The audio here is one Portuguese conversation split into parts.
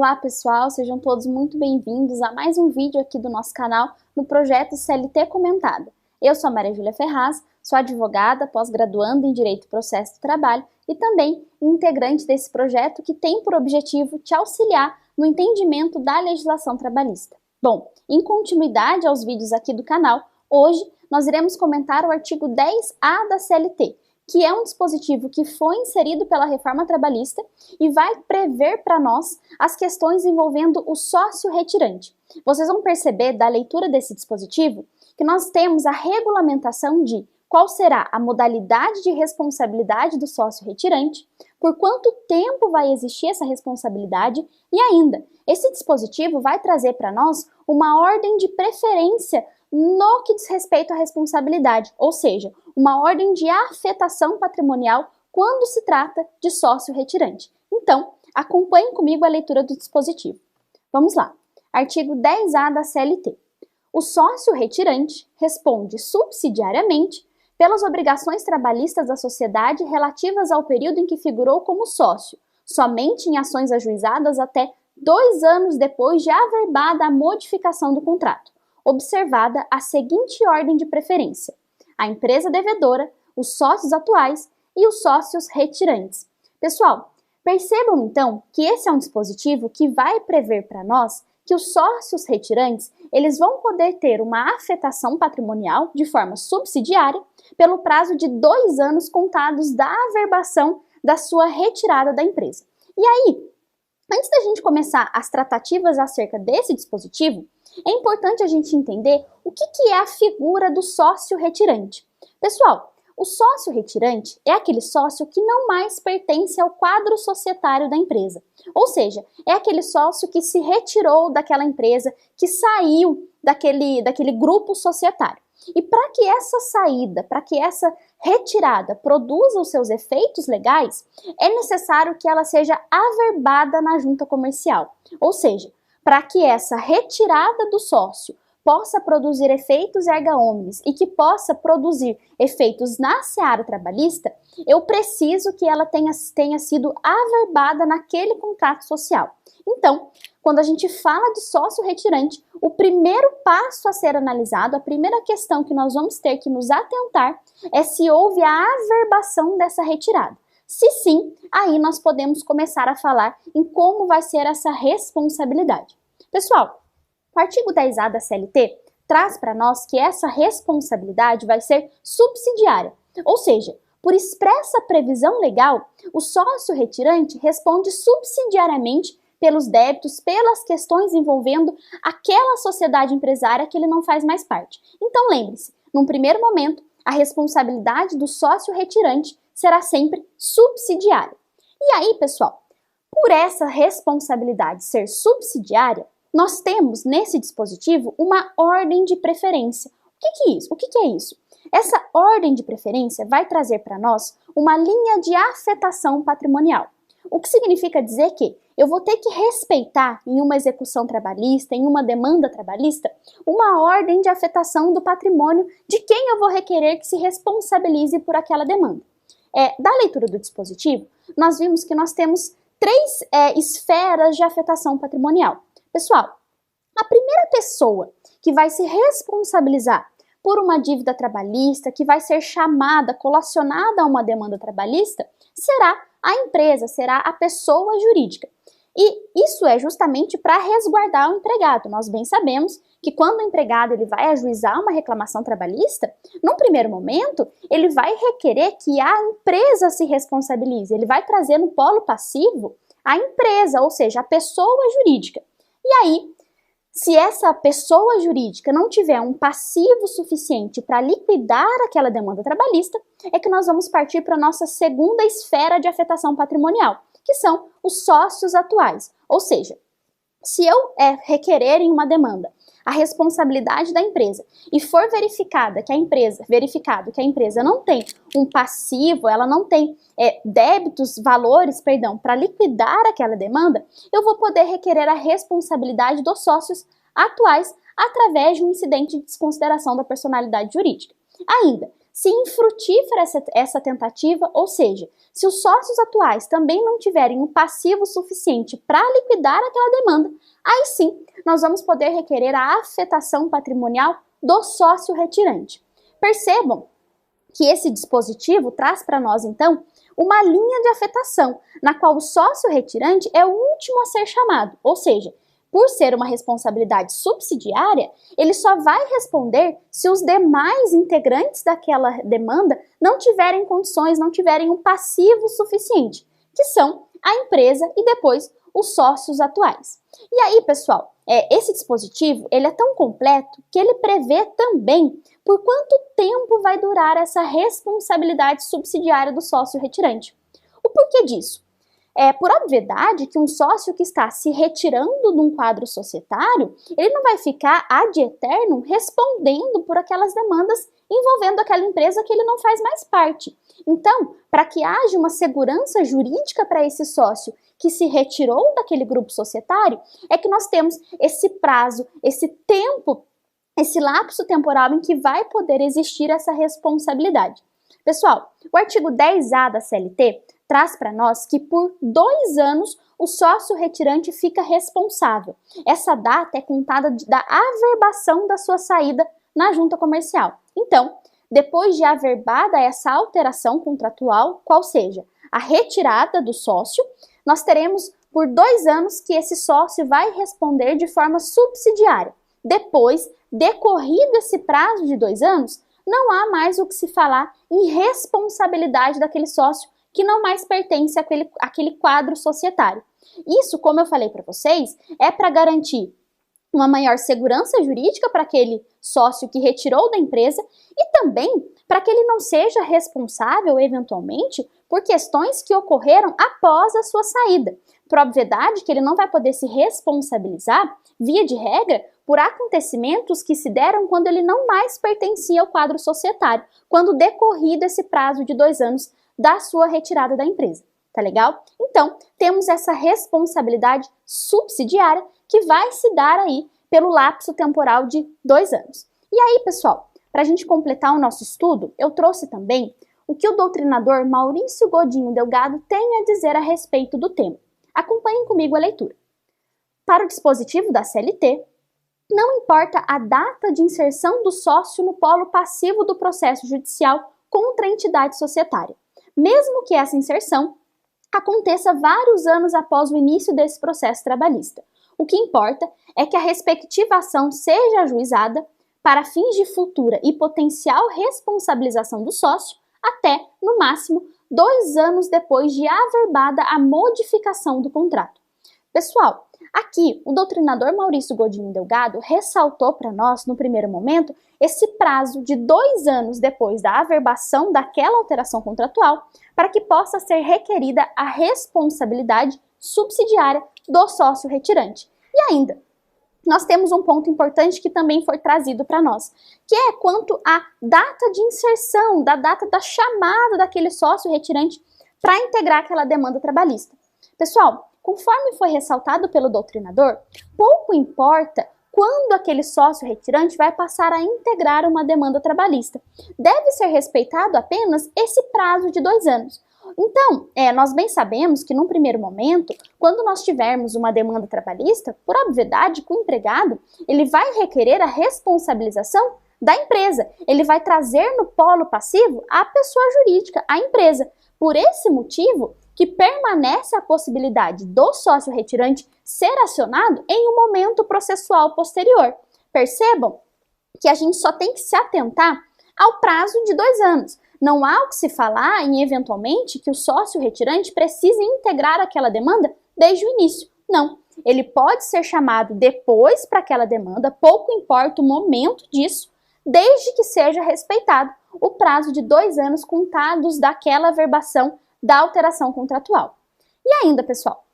Olá pessoal, sejam todos muito bem-vindos a mais um vídeo aqui do nosso canal no projeto CLT Comentada. Eu sou a Maria Júlia Ferraz, sou advogada, pós-graduanda em Direito e Processo do Trabalho e também integrante desse projeto que tem por objetivo te auxiliar no entendimento da legislação trabalhista. Bom, em continuidade aos vídeos aqui do canal, hoje nós iremos comentar o artigo 10A da CLT, que é um dispositivo que foi inserido pela reforma trabalhista e vai prever para nós as questões envolvendo o sócio retirante. Vocês vão perceber da leitura desse dispositivo que nós temos a regulamentação de qual será a modalidade de responsabilidade do sócio retirante, por quanto tempo vai existir essa responsabilidade e ainda, esse dispositivo vai trazer para nós uma ordem de preferência no que diz respeito à responsabilidade, ou seja, uma ordem de afetação patrimonial quando se trata de sócio retirante. Então, acompanhe comigo a leitura do dispositivo. Vamos lá. Artigo 10A da CLT. O sócio retirante responde subsidiariamente pelas obrigações trabalhistas da sociedade relativas ao período em que figurou como sócio, somente em ações ajuizadas até 2 anos depois de averbada a modificação do contrato, observada a seguinte ordem de preferência: a empresa devedora, os sócios atuais e os sócios retirantes. Pessoal, percebam então que esse é um dispositivo que vai prever para nós que os sócios retirantes eles vão poder ter uma afetação patrimonial de forma subsidiária pelo prazo de 2 anos contados da averbação da sua retirada da empresa. E aí, antes da gente começar as tratativas acerca desse dispositivo, é importante a gente entender o que é a figura do sócio retirante. Pessoal, o sócio retirante é aquele sócio que não mais pertence ao quadro societário da empresa. Ou seja, é aquele sócio que se retirou daquela empresa, que saiu daquele grupo societário. E para que essa saída, para que essa retirada produza os seus efeitos legais, é necessário que ela seja averbada na junta comercial. Ou seja, para que essa retirada do sócio possa produzir efeitos erga omnes e que possa produzir efeitos na seara trabalhista, eu preciso que ela tenha sido averbada naquele contrato social. Então, quando a gente fala de sócio retirante, o primeiro passo a ser analisado, a primeira questão que nós vamos ter que nos atentar é se houve a averbação dessa retirada. Se sim, aí nós podemos começar a falar em como vai ser essa responsabilidade. Pessoal, o artigo 10A da CLT traz para nós que essa responsabilidade vai ser subsidiária, ou seja, por expressa previsão legal, o sócio retirante responde subsidiariamente pelos débitos, pelas questões envolvendo aquela sociedade empresária que ele não faz mais parte. Então lembre-se, num primeiro momento, a responsabilidade do sócio retirante será sempre subsidiária. E aí, pessoal, por essa responsabilidade ser subsidiária, nós temos nesse dispositivo uma ordem de preferência. O que é isso? O que é isso? Essa ordem de preferência vai trazer para nós uma linha de afetação patrimonial. O que significa dizer que eu vou ter que respeitar em uma execução trabalhista, em uma demanda trabalhista, uma ordem de afetação do patrimônio de quem eu vou requerer que se responsabilize por aquela demanda. Da leitura do dispositivo, nós vimos que nós temos 3 esferas de afetação patrimonial. Pessoal, a primeira pessoa que vai se responsabilizar por uma dívida trabalhista, que vai ser chamada, colacionada a uma demanda trabalhista, será a empresa, será a pessoa jurídica. E isso é justamente para resguardar o empregado. Nós bem sabemos que quando o empregado ele vai ajuizar uma reclamação trabalhista, num primeiro momento, ele vai requerer que a empresa se responsabilize. Ele vai trazer no polo passivo a empresa, ou seja, a pessoa jurídica. E aí, se essa pessoa jurídica não tiver um passivo suficiente para liquidar aquela demanda trabalhista, é que nós vamos partir para a nossa segunda esfera de afetação patrimonial, que são os sócios atuais. Ou seja, se eu requerer em uma demanda a responsabilidade da empresa e for verificado que a empresa não tem um passivo, ela não tem valores, para liquidar aquela demanda, eu vou poder requerer a responsabilidade dos sócios atuais através de um incidente de desconsideração da personalidade jurídica. Ainda, Se infrutífera essa tentativa, ou seja, se os sócios atuais também não tiverem um passivo suficiente para liquidar aquela demanda, aí sim nós vamos poder requerer a afetação patrimonial do sócio retirante. Percebam que esse dispositivo traz para nós, então, uma linha de afetação, na qual o sócio retirante é o último a ser chamado, ou seja, por ser uma responsabilidade subsidiária, ele só vai responder se os demais integrantes daquela demanda não tiverem condições, não tiverem um passivo suficiente, que são a empresa e depois os sócios atuais. E aí, pessoal, esse dispositivo ele é tão completo que ele prevê também por quanto tempo vai durar essa responsabilidade subsidiária do sócio retirante. O porquê disso? É por obviedade que um sócio que está se retirando de um quadro societário, ele não vai ficar ad eternum respondendo por aquelas demandas envolvendo aquela empresa que ele não faz mais parte. Então, para que haja uma segurança jurídica para esse sócio que se retirou daquele grupo societário, é que nós temos esse prazo, esse tempo, esse lapso temporal em que vai poder existir essa responsabilidade. Pessoal, o artigo 10A da CLT traz para nós que por 2 anos o sócio retirante fica responsável. Essa data é contada da averbação da sua saída na junta comercial. Então, depois de averbada essa alteração contratual, qual seja a retirada do sócio, nós teremos por 2 anos que esse sócio vai responder de forma subsidiária. Depois, decorrido esse prazo de 2 anos, não há mais o que se falar em responsabilidade daquele sócio que não mais pertence àquele quadro societário. Isso, como eu falei para vocês, é para garantir uma maior segurança jurídica para aquele sócio que retirou da empresa e também para que ele não seja responsável, eventualmente, por questões que ocorreram após a sua saída. Por obviedade que ele não vai poder se responsabilizar, via de regra, por acontecimentos que se deram quando ele não mais pertencia ao quadro societário, quando decorrido esse prazo de 2 anos da sua retirada da empresa. Tá legal? Então, temos essa responsabilidade subsidiária que vai se dar aí pelo lapso temporal de 2 anos. E aí, pessoal, para a gente completar o nosso estudo, eu trouxe também o que o doutrinador Maurício Godinho Delgado tem a dizer a respeito do tema. Acompanhem comigo a leitura. Para o dispositivo da CLT, não importa a data de inserção do sócio no polo passivo do processo judicial contra a entidade societária, mesmo que essa inserção aconteça vários anos após o início desse processo trabalhista. O que importa é que a respectiva ação seja ajuizada para fins de futura e potencial responsabilização do sócio até, no máximo, 2 anos depois de averbada a modificação do contrato. Pessoal, aqui o doutrinador Maurício Godinho Delgado ressaltou para nós, no primeiro momento, esse prazo de 2 anos depois da averbação daquela alteração contratual para que possa ser requerida a responsabilidade subsidiária do sócio retirante. E ainda, nós temos um ponto importante que também foi trazido para nós, que é quanto à data de inserção, da data da chamada daquele sócio retirante para integrar aquela demanda trabalhista. Pessoal, conforme foi ressaltado pelo doutrinador, pouco importa quando aquele sócio retirante vai passar a integrar uma demanda trabalhista. Deve ser respeitado apenas esse prazo de 2 anos. Então, nós bem sabemos que num primeiro momento, quando nós tivermos uma demanda trabalhista, por obviedade que o empregado, ele vai requerer a responsabilização da empresa. Ele vai trazer no polo passivo a pessoa jurídica, a empresa. Por esse motivo, que permanece a possibilidade do sócio retirante ser acionado em um momento processual posterior. Percebam que a gente só tem que se atentar ao prazo de 2 anos. Não há o que se falar em, eventualmente, que o sócio retirante precise integrar aquela demanda desde o início. Não. Ele pode ser chamado depois para aquela demanda, pouco importa o momento disso, desde que seja respeitado o prazo de 2 anos contados daquela averbação da alteração contratual. E ainda, pessoal,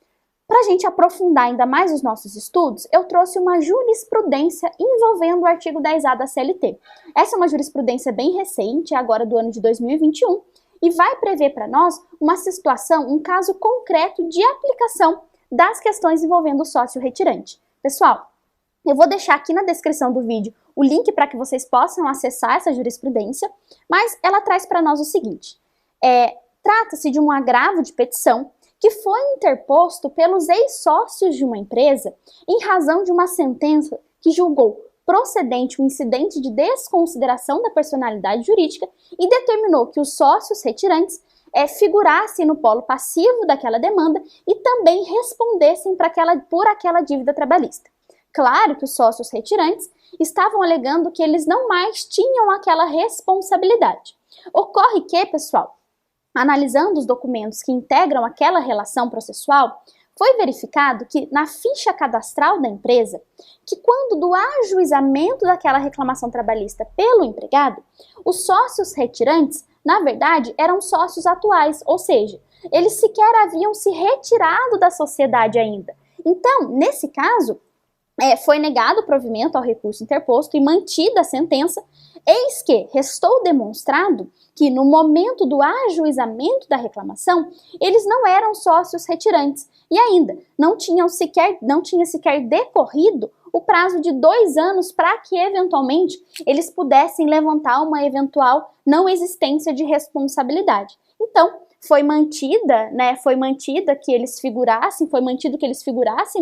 para a gente aprofundar ainda mais os nossos estudos, eu trouxe uma jurisprudência envolvendo o artigo 10A da CLT. Essa é uma jurisprudência bem recente, agora do ano de 2021, e vai prever para nós uma situação, um caso concreto de aplicação das questões envolvendo o sócio retirante. Pessoal, Eu vou deixar aqui na descrição do vídeo o link para que vocês possam acessar essa jurisprudência, mas ela traz para nós o seguinte: trata-se de um agravo de petição que foi interposto pelos ex-sócios de uma empresa em razão de uma sentença que julgou procedente um incidente de desconsideração da personalidade jurídica e determinou que os sócios retirantes figurassem no polo passivo daquela demanda e também respondessem por aquela dívida trabalhista. Claro que os sócios retirantes estavam alegando que eles não mais tinham aquela responsabilidade. Ocorre que, pessoal, analisando os documentos que integram aquela relação processual, foi verificado que na ficha cadastral da empresa, que quando do ajuizamento daquela reclamação trabalhista pelo empregado, os sócios retirantes, na verdade, eram sócios atuais, ou seja, eles sequer haviam se retirado da sociedade ainda. Então, nesse caso, foi negado o provimento ao recurso interposto e mantida a sentença, eis que restou demonstrado que no momento do ajuizamento da reclamação, eles não eram sócios retirantes e ainda não tinha sequer decorrido o prazo de 2 anos para que eventualmente eles pudessem levantar uma eventual não existência de responsabilidade. Então, foi mantido que eles figurassem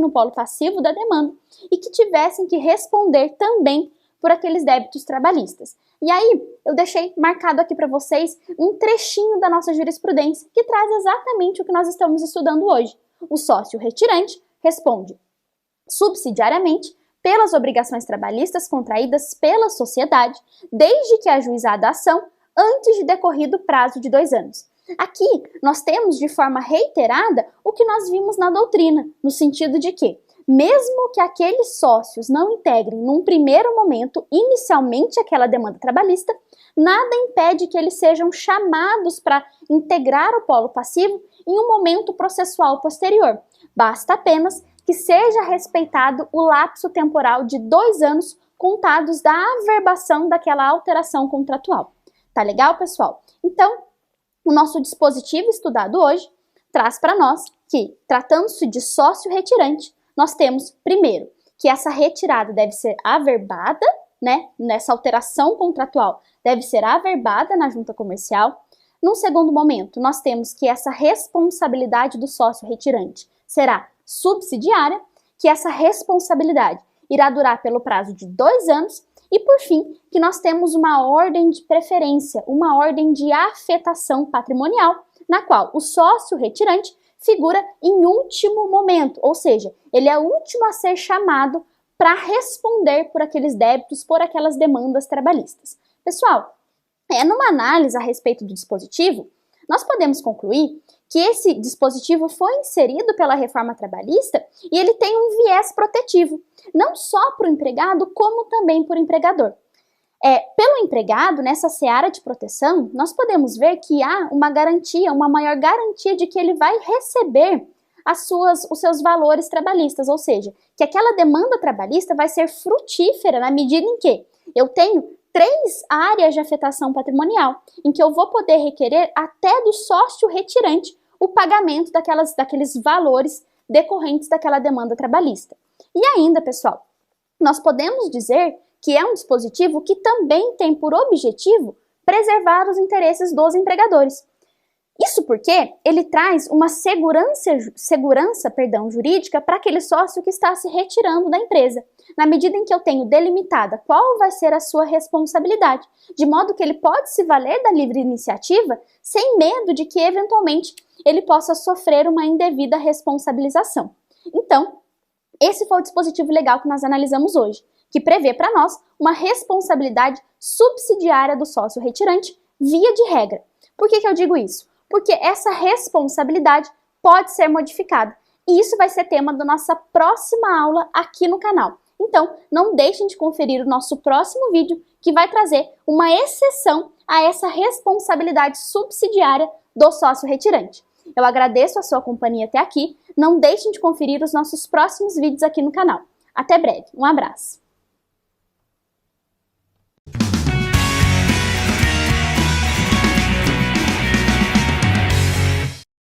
no polo passivo da demanda e que tivessem que responder também por aqueles débitos trabalhistas. E aí, eu deixei marcado aqui para vocês um trechinho da nossa jurisprudência que traz exatamente o que nós estamos estudando hoje. O sócio retirante responde subsidiariamente pelas obrigações trabalhistas contraídas pela sociedade, desde que ajuizada a ação, antes de decorrido o prazo de 2 anos. Aqui, nós temos de forma reiterada o que nós vimos na doutrina, no sentido de que, mesmo que aqueles sócios não integrem num primeiro momento, inicialmente, aquela demanda trabalhista, nada impede que eles sejam chamados para integrar o polo passivo em um momento processual posterior. Basta apenas que seja respeitado o lapso temporal de 2 anos contados da averbação daquela alteração contratual. Tá legal, pessoal? Então, o nosso dispositivo estudado hoje traz para nós que, tratando-se de sócio retirante, nós temos, primeiro, que essa retirada deve ser averbada, nessa alteração contratual, deve ser averbada na junta comercial. Num segundo momento, nós temos que essa responsabilidade do sócio retirante será subsidiária, que essa responsabilidade irá durar pelo prazo de 2 anos e, por fim, que nós temos uma ordem de preferência, uma ordem de afetação patrimonial, na qual o sócio retirante figura em último momento, ou seja, ele é o último a ser chamado para responder por aqueles débitos, por aquelas demandas trabalhistas. Pessoal, numa análise a respeito do dispositivo, nós podemos concluir que esse dispositivo foi inserido pela reforma trabalhista e ele tem um viés protetivo, não só para o empregado, como também para o empregador. Pelo empregado, nessa seara de proteção, nós podemos ver que há uma garantia, uma maior garantia de que ele vai receber os seus valores trabalhistas, ou seja, que aquela demanda trabalhista vai ser frutífera na medida em que eu tenho 3 áreas de afetação patrimonial, em que eu vou poder requerer até do sócio retirante o pagamento daqueles valores decorrentes daquela demanda trabalhista. E ainda, pessoal, nós podemos dizer que é um dispositivo que também tem por objetivo preservar os interesses dos empregadores. Isso porque ele traz uma segurança jurídica para aquele sócio que está se retirando da empresa, na medida em que eu tenho delimitada qual vai ser a sua responsabilidade, de modo que ele pode se valer da livre iniciativa sem medo de que, eventualmente, ele possa sofrer uma indevida responsabilização. Então, esse foi o dispositivo legal que nós analisamos hoje, que prevê para nós uma responsabilidade subsidiária do sócio retirante via de regra. Por que eu digo isso? Porque essa responsabilidade pode ser modificada. E isso vai ser tema da nossa próxima aula aqui no canal. Então, não deixem de conferir o nosso próximo vídeo, que vai trazer uma exceção a essa responsabilidade subsidiária do sócio retirante. Eu agradeço a sua companhia até aqui. Não deixem de conferir os nossos próximos vídeos aqui no canal. Até breve. Um abraço.